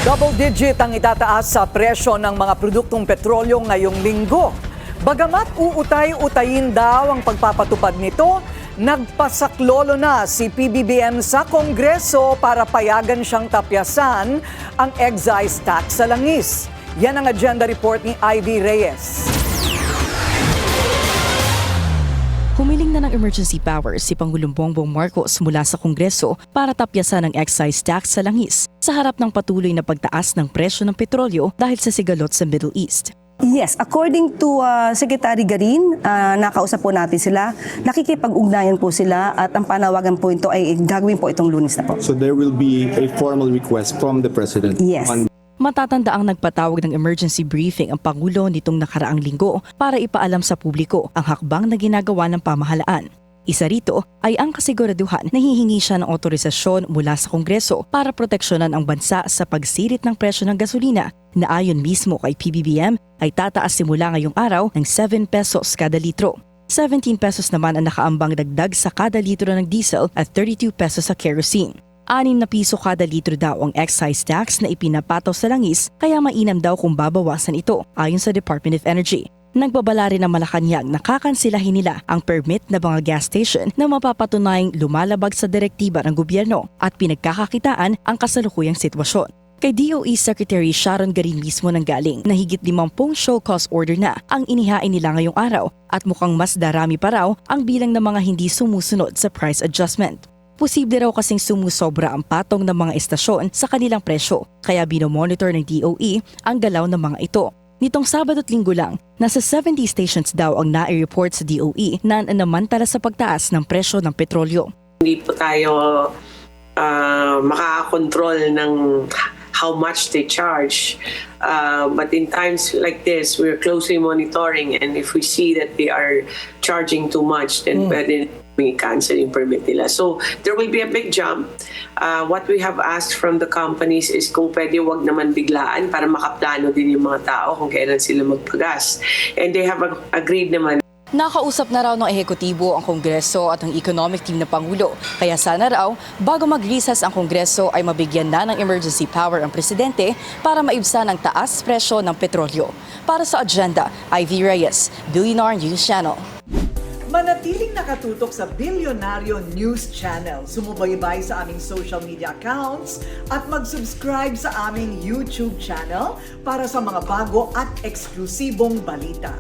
Double digit ang itataas sa presyo ng mga produktong petrolyo ngayong linggo. Bagamat uutay-utayin daw ang pagpapatupad nito, nagpasaklolo na si PBBM sa Kongreso para payagan siyang tapyasan ang excise tax sa langis. Yan ang agenda report ni Ivy Reyes. Humiling na ng emergency powers si Pangulong Bongbong Marcos mula sa Kongreso para tapyasan ang excise tax sa langis sa harap ng patuloy na pagtaas ng presyo ng petrolyo dahil sa sigalot sa Middle East. Yes, according to Secretary Garin, nakausap po natin sila, nakikipag-ugnayan po sila at ang panawagan po ito ay gagawin po itong Lunes na po. So there will be a formal request from the President. Yes. Matatanda ang nagpatawag ng emergency briefing ang Pangulo nitong nakaraang linggo para ipaalam sa publiko ang hakbang na ginagawa ng pamahalaan. Isa rito ay ang kasiguraduhan na hihingi siya ng otorisasyon mula sa Kongreso para proteksyonan ang bansa sa pagsirit ng presyo ng gasolina na ayon mismo kay PBBM ay tataas simula ngayong araw ng 7 pesos kada litro. 17 pesos naman ang nakaambang dagdag sa kada litro ng diesel at 32 pesos sa kerosene. 6 na piso kada litro daw ang excise tax na ipinapataw sa langis kaya mainam daw kung babawasan ito ayon sa Department of Energy. Nagbabala rin ng Malacanang na kakansilahin nila ang permit na mga gas station na mapapatunayang lumalabag sa direktiba ng gobyerno at pinagkakakitaan ang kasalukuyang sitwasyon. Kay DOE Secretary Sharon Garin mismo nang galing na higit 50 show cause order na ang inihain nila ngayong araw at mukhang mas darami pa raw ang bilang ng mga hindi sumusunod sa price adjustment. Posible raw kasing sumusobra ang patong ng mga estasyon sa kanilang presyo kaya binomonitor ng DOE ang galaw ng mga ito. Nitong Sabado at Linggo lang, nasa 70 stations daw ang nai-report sa DOE na namantala sa pagtaas ng presyo ng petrolyo. Hindi po tayo makakakontrol ng how much they charge. But in times like this, we're closely monitoring, and if we see that they are charging too much, then pwede may cancel yung permit nila. So there will be a big jump. What we have asked from the companies is kung pwede wag naman biglaan para makaplano din yung mga tao kung kailan sila magpagas. And they have agreed naman. Nakausap na raw ng ehekutibo ang Kongreso at ang economic team ng Pangulo. Kaya sana raw, bago mag-recess ang Kongreso ay mabigyan na ng emergency power ang Presidente para maibsan ang taas presyo ng petrolyo. Para sa agenda, Ivy Reyes, Billionaire News Channel. Manatiling nakatutok sa Bilyonaryo News Channel. Sumubaybay sa aming social media accounts at mag-subscribe sa aming YouTube channel para sa mga bago at eksklusibong balita.